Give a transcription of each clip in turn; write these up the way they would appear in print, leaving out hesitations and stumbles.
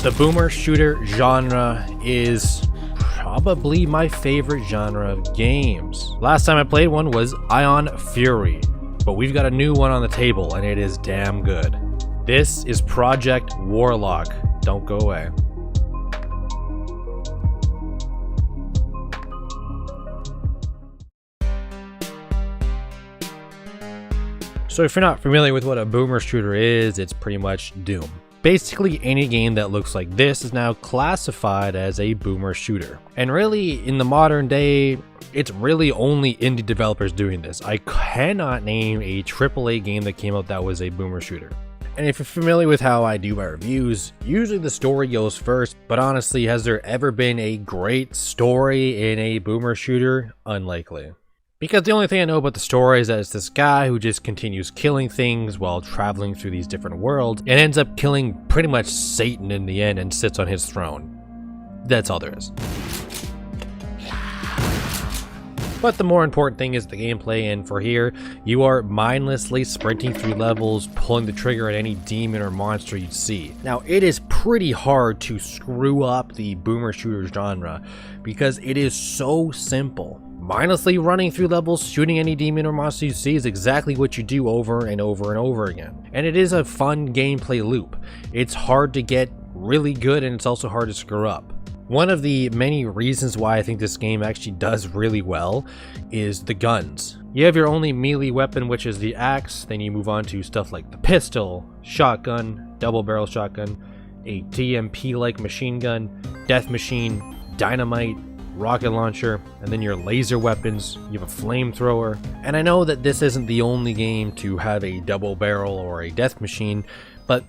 The boomer shooter genre is probably my favorite genre of games. Last time I played one was Ion Fury, but we've got a new one on the table and it is damn good. This is Project Warlock. Don't go away. So if you're not familiar with what a boomer shooter is, it's pretty much Doom. Basically, any game that looks like this is now classified as a boomer shooter. And really, in the modern day, it's really only indie developers doing this. I cannot name a AAA game that came out that was a boomer shooter. And if you're familiar with how I do my reviews, usually the story goes first, but honestly, has there ever been a great story in a boomer shooter? Unlikely. Because the only thing I know about the story is that it's this guy who just continues killing things while traveling through these different worlds and ends up killing pretty much Satan in the end and sits on his throne. That's all there is. But the more important thing is the gameplay, and for here, you are mindlessly sprinting through levels, pulling the trigger at any demon or monster you see. Now, it is pretty hard to screw up the boomer shooter genre because it is so simple. Mindlessly running through levels, shooting any demon or monster you see is exactly what you do over and over and over again. And it is a fun gameplay loop. It's hard to get really good and it's also hard to screw up. One of the many reasons why I think this game actually does really well is the guns. You have your only melee weapon, which is the axe, then you move on to stuff like the pistol, shotgun, double barrel shotgun, a TMP-like machine gun, death machine, dynamite, rocket launcher, and then your laser weapons. You have a flamethrower. And I know that this isn't the only game to have a double barrel or a death machine, but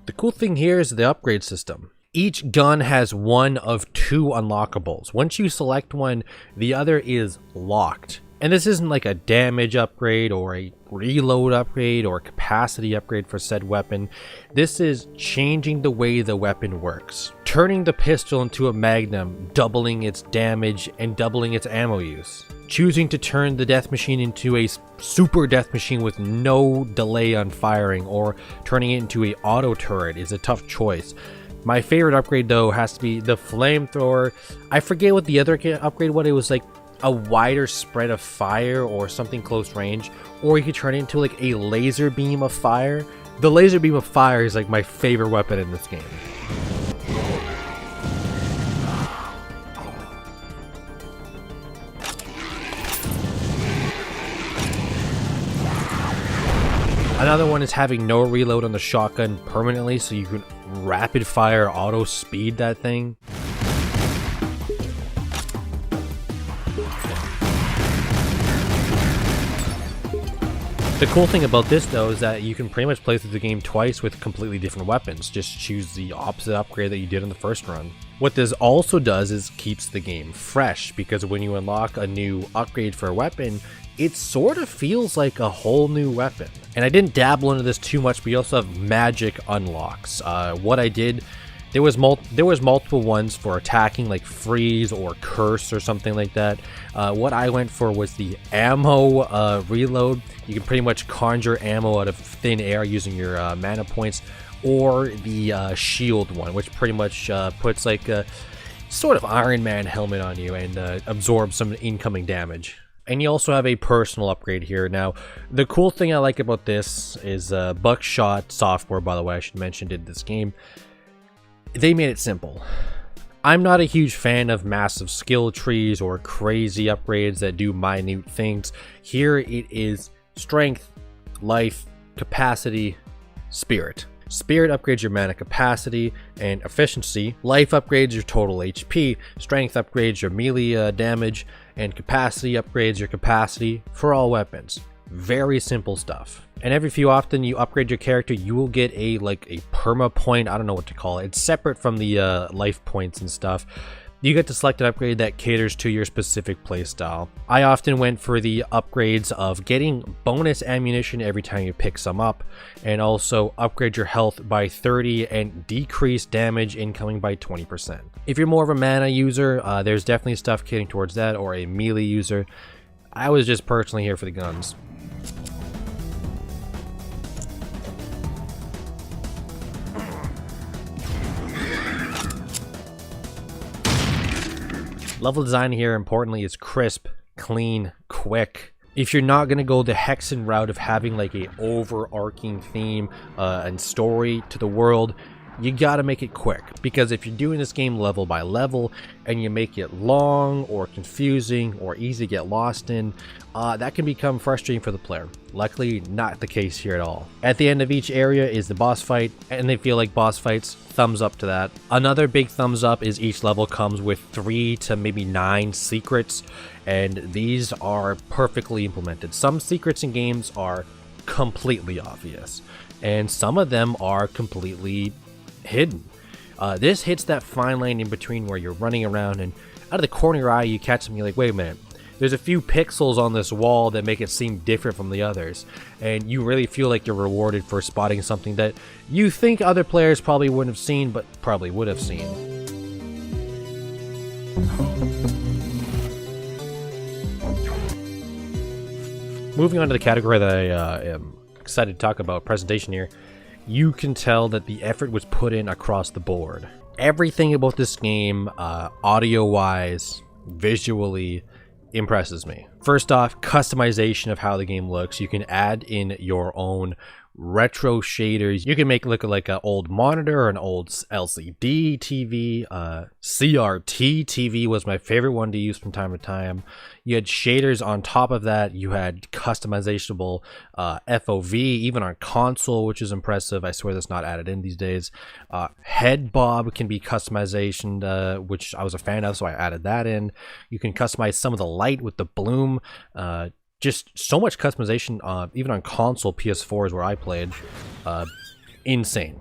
the cool thing here is the upgrade system. Each gun has one of two unlockables. Once you select one, the other is locked. And this isn't like a damage upgrade or a reload upgrade or capacity upgrade for said weapon. This is changing the way the weapon works. Turning the pistol into a magnum, doubling its damage and doubling its ammo use. Choosing to turn the death machine into a super death machine with no delay on firing, or turning it into a auto turret is a tough choice. My favorite upgrade though has to be the flamethrower. I forget what the other upgrade was. It was like a wider spread of fire or something close range, or you could turn it into like a laser beam of fire. The laser beam of fire is like my favorite weapon in this game. Another one is having no reload on the shotgun permanently, so you can rapid fire auto speed that thing. The cool thing about this though is that you can pretty much play through the game twice with completely different weapons. Just choose the opposite upgrade that you did in the first run. What this also does is keeps the game fresh, because when you unlock a new upgrade for a weapon, it sort of feels like a whole new weapon. And I didn't dabble into this too much, but you also have magic unlocks. What I did, there was multiple ones for attacking, like freeze or curse or something like that. What I went for was the ammo reload. You can pretty much conjure ammo out of thin air using your mana points, or the shield one, which pretty much puts like a sort of Iron Man helmet on you and absorbs some incoming damage. And you also have a personal upgrade here. Now, the cool thing I like about this is Buckshot Software, by the way, I should mention, did this game. They made it simple. I'm not a huge fan of massive skill trees or crazy upgrades that do minute things. Here it is strength, life, capacity, spirit. Spirit upgrades your mana capacity and efficiency. Life upgrades your total HP. Strength upgrades your melee damage. And capacity upgrades your capacity for all weapons. Very simple stuff. And every few often you upgrade your character, you will get a perma point. I don't know what to call it. It's separate from the life points and stuff. You get to select an upgrade that caters to your specific playstyle. I often went for the upgrades of getting bonus ammunition every time you pick some up, and also upgrade your health by 30 and decrease damage incoming by 20%. If you're more of a mana user, there's definitely stuff catering towards that, or a melee user. I was just personally here for the guns. Level design here, importantly, is crisp, clean, quick. If you're not going to go the Hexen route of having like a overarching theme and story to the world, you gotta make it quick, because if you're doing this game level by level and you make it long or confusing or easy to get lost in, that can become frustrating for the player. Luckily, not the case here at all. At the end of each area is the boss fight, and they feel like boss fights. Thumbs up to that. Another big thumbs up is each level comes with 3 to maybe 9 secrets, and these are perfectly implemented. Some secrets in games are completely obvious, and some of them are completely hidden. This hits that fine line in between where you're running around and out of the corner of your eye you catch something, you're like, wait a minute, there's a few pixels on this wall that make it seem different from the others, and you really feel like you're rewarded for spotting something that you think other players probably wouldn't have seen, but probably would have seen. Moving on to the category that I am excited to talk about, presentation here. You can tell that the effort was put in across the board. Everything about this game, audio-wise, visually, impresses me. First off, customization of how the game looks. You can add in your own retro shaders. You can make it look like an old monitor or an old LCD TV. CRT TV was my favorite one to use from time to time. You had shaders on top of that. You had customizable FOV, even on console, which is impressive. I swear that's not added in these days. Head bob can be customization, which I was a fan of, so I added that in. You can customize some of the light with the bloom. Just so much customization, even on console. PS4 is where I played. Insane.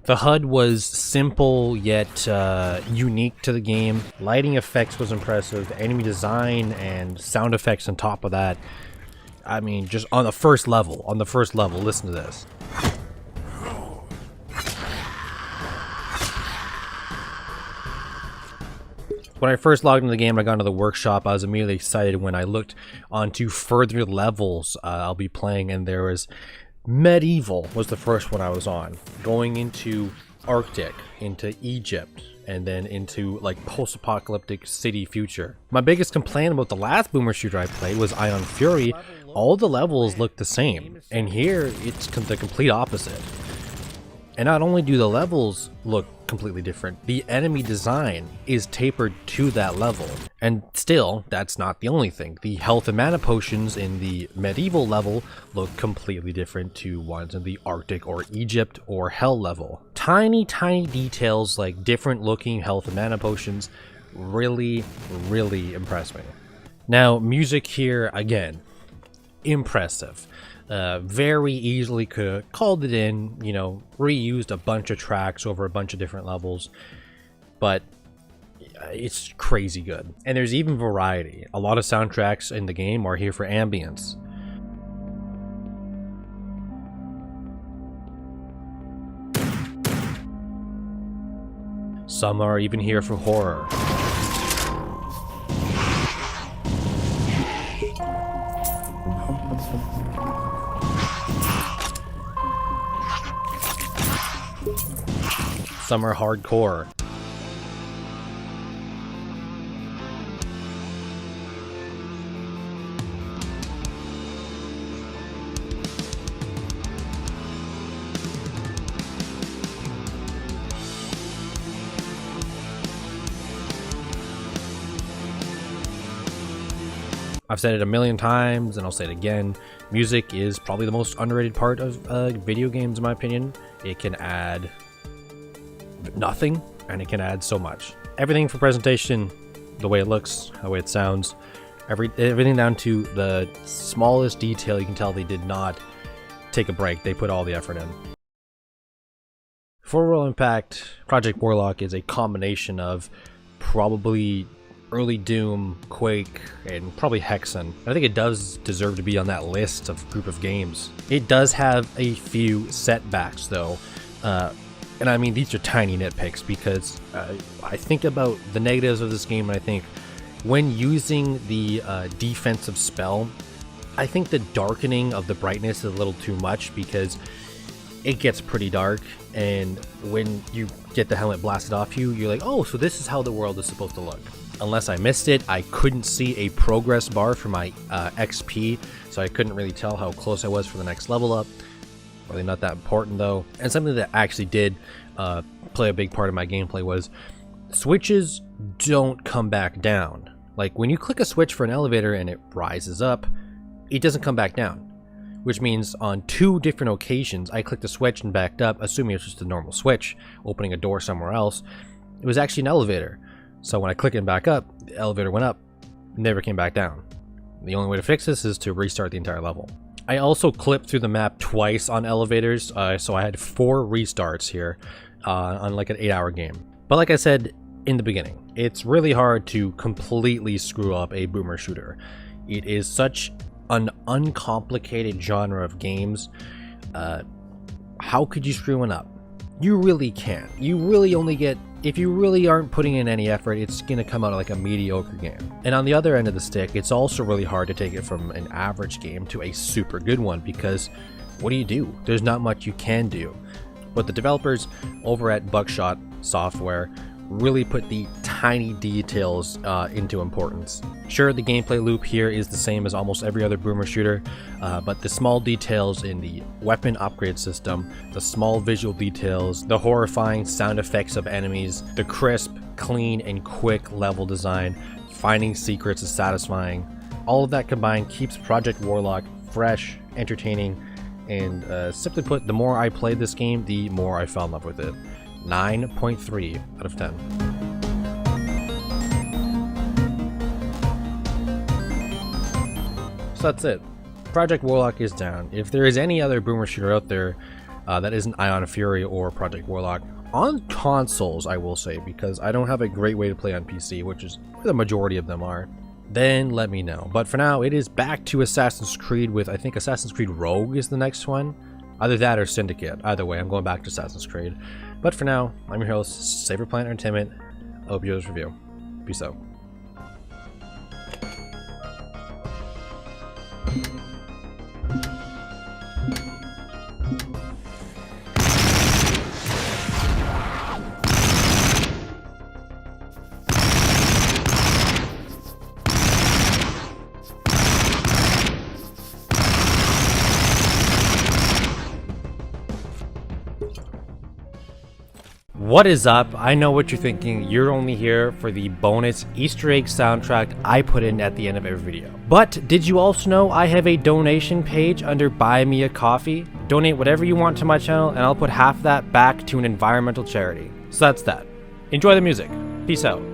The HUD was simple yet unique to the game. Lighting effects was impressive. Enemy design and sound effects on top of that. I mean, just on the first level, listen to this. When I first logged into the game and I got into the workshop, I was immediately excited when I looked onto further levels I'll be playing, and there was Medieval was the first one I was on, going into Arctic, into Egypt, and then into like post-apocalyptic city future. My biggest complaint about the last boomer shooter I played was Ion Fury. All the levels look the same, and here it's the complete opposite. And not only do the levels look completely different, the enemy design is tapered to that level. And still, that's not the only thing. The health and mana potions in the medieval level look completely different to ones in the Arctic or Egypt or Hell level. Tiny, tiny details like different looking health and mana potions really, really impress me. Now, music here, again, impressive. Very easily could have called it in, you know, reused a bunch of tracks over a bunch of different levels, but it's crazy good. And there's even variety. A lot of soundtracks in the game are here for ambience. Some are even here for horror. Some are hardcore. I've said it a million times, and I'll say it again. Music is probably the most underrated part of video games, in my opinion. It can add nothing, and it can add so much. Everything for presentation, the way it looks, the way it sounds, everything down to the smallest detail. You can tell they did not take a break. They put all the effort in. For Royal Impact, Project Warlock is a combination of probably early Doom, Quake, and probably Hexen. I think it does deserve to be on that list of group of games. It does have a few setbacks though, and I mean these are tiny nitpicks, because I think about the negatives of this game, and I think when using the defensive spell, I think the darkening of the brightness is a little too much, because it gets pretty dark, and when you get the helmet blasted off you, you're like, oh, so this is how the world is supposed to look. Unless I missed it, I couldn't see a progress bar for my XP, so I couldn't really tell how close I was for the next level up. Really not that important though. And something that actually did play a big part of my gameplay was switches don't come back down. Like when you click a switch for an elevator and it rises up, it doesn't come back down. Which means on 2 different occasions, I clicked the switch and backed up, assuming it's just a normal switch, opening a door somewhere else. It was actually an elevator. So when I click it back up, the elevator went up, never came back down. The only way to fix this is to restart the entire level. I also clipped through the map twice on elevators, so I had 4 restarts here on like an 8-hour game. But like I said in the beginning, it's really hard to completely screw up a boomer shooter. It is such an uncomplicated genre of games. How could you screw one up? You really can't. You really only get, if you really aren't putting in any effort, it's gonna come out like a mediocre game. And on the other end of the stick, it's also really hard to take it from an average game to a super good one, because what do? There's not much you can do. But the developers over at Buckshot Software really put the tiny details into importance. Sure, the gameplay loop here is the same as almost every other boomer shooter, but the small details in the weapon upgrade system, the small visual details, the horrifying sound effects of enemies, the crisp, clean, and quick level design, finding secrets is satisfying. All of that combined keeps Project Warlock fresh, entertaining, and simply put, the more I played this game, the more I fell in love with it. 9.3 out of 10. So that's it. Project Warlock is down. If there is any other boomer shooter out there that isn't Ion Fury or Project Warlock, on consoles I will say, because I don't have a great way to play on PC, which is where the majority of them are, then let me know. But for now, it is back to Assassin's Creed with, I think Assassin's Creed Rogue is the next one. Either that or Syndicate. Either way, I'm going back to Assassin's Creed. But for now, I'm your host, Saver Planet Entertainment. I hope you enjoy this review. Peace out. What is up? I know what you're thinking. You're only here for the bonus Easter egg soundtrack I put in at the end of every video. But did you also know I have a donation page under Buy Me a Coffee? Donate whatever you want to my channel and I'll put half that back to an environmental charity. So that's that. Enjoy the music. Peace out.